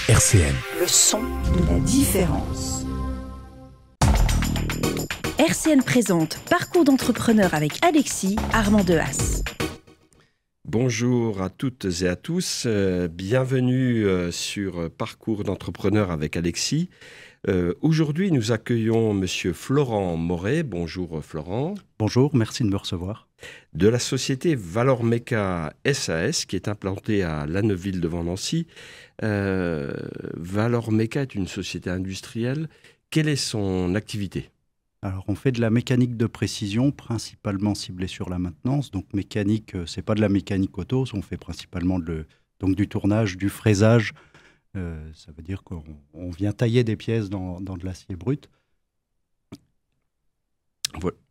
RCN. Le son de la différence. RCN présente Parcours d'entrepreneur avec Alexis Armand Dehaas. Bonjour à toutes et à tous, bienvenue sur Parcours d'entrepreneur avec Alexis. Aujourd'hui, nous accueillons Monsieur Florent Moret. Bonjour Florent. Bonjour, merci de me recevoir. De la société Valormeca SAS qui est implantée à Lanneuville devant Nancy. Valormeca est une société industrielle. Quelle est son activité ? Alors, on fait de la mécanique de précision, principalement ciblée sur la maintenance. Donc, mécanique, c'est pas de la mécanique auto, on fait principalement du tournage, du fraisage. Ça veut dire qu'on vient tailler des pièces dans de l'acier brut.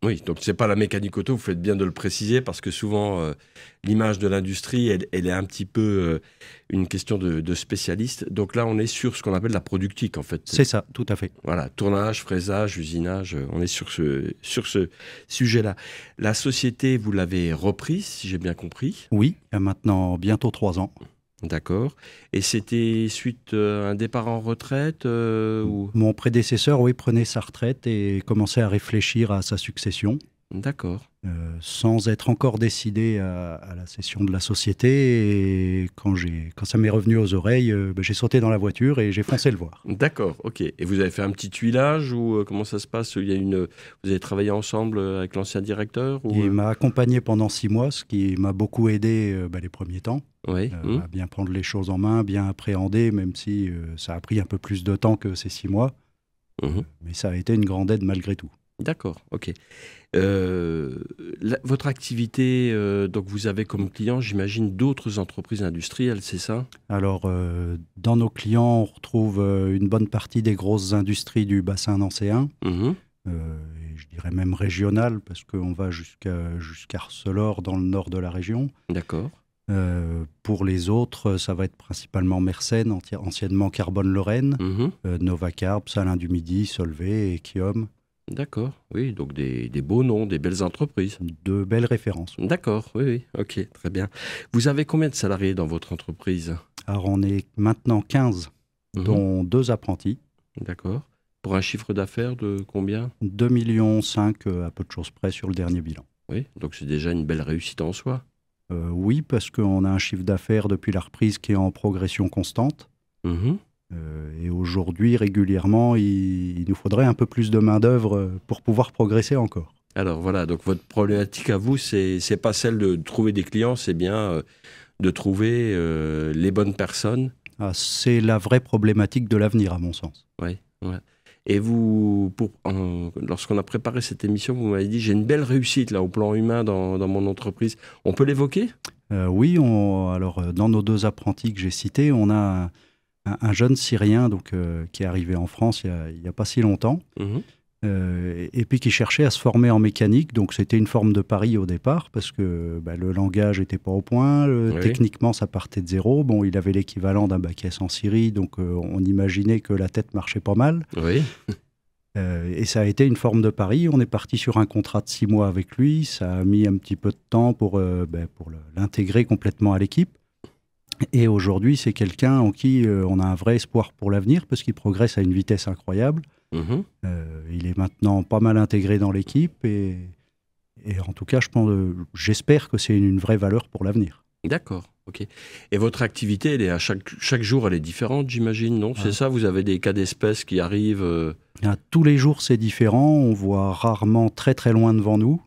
Oui, donc c'est pas la mécanique auto, vous faites bien de le préciser, parce que souvent, l'image de l'industrie, elle est un petit peu une question de spécialiste. Donc là, on est sur ce qu'on appelle la productique, en fait. C'est ça, tout à fait. Voilà, tournage, fraisage, usinage, on est sur ce sujet-là. La société, vous l'avez reprise, si j'ai bien compris ? Oui, il y a maintenant bientôt 3 ans. D'accord. Et c'était suite à un départ en retraite ou... Mon prédécesseur, oui, prenait sa retraite et commençait à réfléchir à sa succession. D'accord. Sans être encore décidé à la cession de la société. Et quand ça m'est revenu aux oreilles, j'ai sauté dans la voiture et j'ai foncé le voir. D'accord, ok. Et vous avez fait un petit tuilage ou comment ça se passe ? Vous avez travaillé ensemble avec l'ancien directeur ou... Il m'a accompagné pendant 6 mois, ce qui m'a beaucoup aidé les premiers temps. Oui. À bien prendre les choses en main, bien appréhender, même si ça a pris un peu plus de temps que ces 6 mois. Mais ça a été une grande aide malgré tout. D'accord, ok. Votre activité, donc vous avez comme client, j'imagine, d'autres entreprises industrielles, c'est ça ? Alors, dans nos clients, on retrouve une bonne partie des grosses industries du bassin nancéen. Et je dirais même régionales, parce qu'on va jusqu'à Arcelor, dans le nord de la région. D'accord. Pour les autres, ça va être principalement Mersenne, anciennement Carbone-Lorraine, Novacarb, Salins du Midi, Solvay, Echium. D'accord, oui, donc des beaux noms, des belles entreprises. De belles références. D'accord, oui, ok, très bien. Vous avez combien de salariés dans votre entreprise ? Alors, on est maintenant 15, dont 2 apprentis. D'accord. Pour un chiffre d'affaires de combien ? 2,5 millions à peu de choses près sur le dernier bilan. Oui, donc c'est déjà une belle réussite en soi. Oui, parce qu'on a un chiffre d'affaires depuis la reprise qui est en progression constante. Et aujourd'hui, régulièrement, il nous faudrait un peu plus de main-d'œuvre pour pouvoir progresser encore. Alors voilà, donc votre problématique à vous, c'est pas celle de trouver des clients, c'est bien de trouver les bonnes personnes. C'est la vraie problématique de l'avenir, à mon sens. Oui, ouais. Et vous, lorsqu'on a préparé cette émission, vous m'avez dit, j'ai une belle réussite là, au plan humain dans mon entreprise. On peut l'évoquer ? Oui, alors dans nos 2 apprentis que j'ai cités, on a un jeune Syrien qui est arrivé en France il n'y a pas si longtemps, et puis qui cherchait à se former en mécanique. Donc c'était une forme de pari au départ, parce que le langage n'était pas au point, techniquement ça partait de zéro. Bon, il avait l'équivalent d'un bac S en Syrie, donc on imaginait que la tête marchait pas mal. Oui. Et ça a été une forme de pari. On est parti sur un contrat de 6 mois avec lui. Ça a mis un petit peu de temps pour l'intégrer complètement à l'équipe. Et aujourd'hui, c'est quelqu'un en qui on a un vrai espoir pour l'avenir, parce qu'il progresse à une vitesse incroyable. Il est maintenant pas mal intégré dans l'équipe. Et en tout cas, j'espère que c'est une vraie valeur pour l'avenir. D'accord, ok. Et votre activité, elle est à chaque jour, elle est différente, j'imagine, non ? C'est ça, vous avez des cas d'espèces qui arrivent Tous les jours, c'est différent. On voit rarement très très loin devant nous.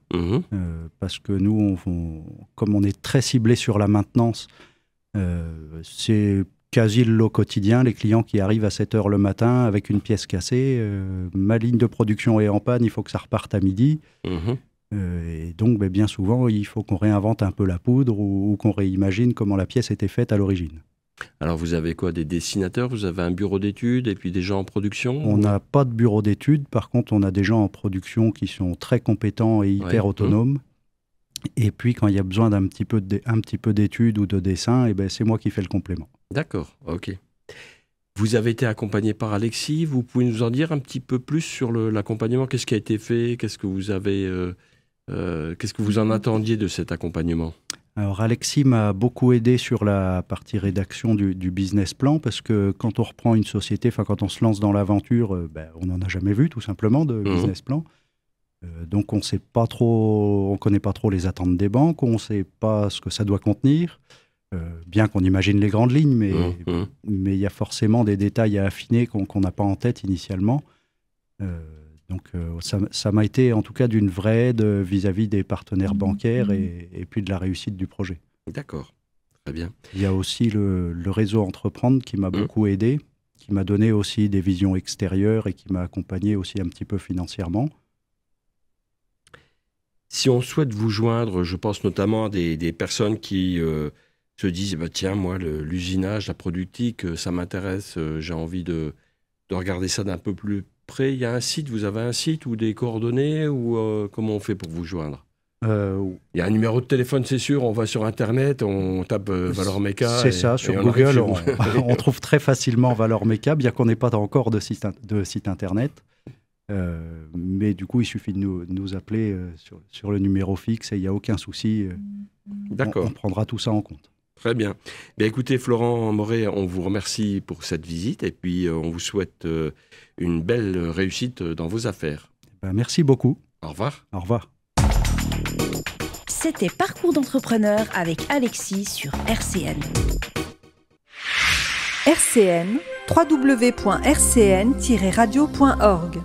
Parce que nous, comme on est très ciblé sur la maintenance, c'est quasi le lot quotidien. Les clients qui arrivent à 7 h le matin avec une pièce cassée, ma ligne de production est en panne, il faut que ça reparte à midi. Et donc, bien souvent, il faut qu'on réinvente un peu la poudre ou qu'on réimagine comment la pièce était faite à l'origine. Alors, vous avez quoi ? Des dessinateurs ? Vous avez un bureau d'études et puis des gens en production ? On n'a pas de bureau d'études. Par contre, on a des gens en production qui sont très compétents et hyper autonomes. Et puis, quand il y a besoin d'un petit peu d'études ou de dessin, c'est moi qui fais le complément. D'accord, ok. Vous avez été accompagné par Alexis. Vous pouvez nous en dire un petit peu plus sur l'accompagnement ? Qu'est-ce qui a été fait ? Qu'est-ce que vous en attendiez de cet accompagnement ? Alors Alexis m'a beaucoup aidé sur la partie rédaction du business plan, parce que quand on reprend une société, quand on se lance dans l'aventure, on n'en a jamais vu tout simplement de business plan. Donc on ne connaît pas trop les attentes des banques, on ne sait pas ce que ça doit contenir, bien qu'on imagine les grandes lignes, mais il y a forcément des détails à affiner qu'on n'a pas en tête initialement. Donc ça m'a été en tout cas d'une vraie aide vis-à-vis des partenaires bancaires et puis de la réussite du projet. D'accord, très bien. Il y a aussi le réseau Entreprendre qui m'a beaucoup aidé, qui m'a donné aussi des visions extérieures et qui m'a accompagné aussi un petit peu financièrement. Si on souhaite vous joindre, je pense notamment à des personnes qui se disent tiens, moi, l'usinage, la productique, ça m'intéresse, j'ai envie de regarder ça d'un peu plus près. Il y a un site, vous avez un site ou des coordonnées ou comment on fait pour vous joindre? Il y a un numéro de téléphone, c'est sûr, on va sur Internet, on tape Valor Meca. C'est ça, sur Google, on trouve très facilement Valor Meca, bien qu'on n'ait pas encore de site Internet. Mais du coup, il suffit de nous appeler sur le numéro fixe et il n'y a aucun souci. D'accord. On prendra tout ça en compte. Très bien. Écoutez, Florent Moret, on vous remercie pour cette visite et puis on vous souhaite une belle réussite dans vos affaires. Merci beaucoup. Au revoir. Au revoir. C'était Parcours d'entrepreneur avec Alexis sur RCN. RCN, www.rcn-radio.org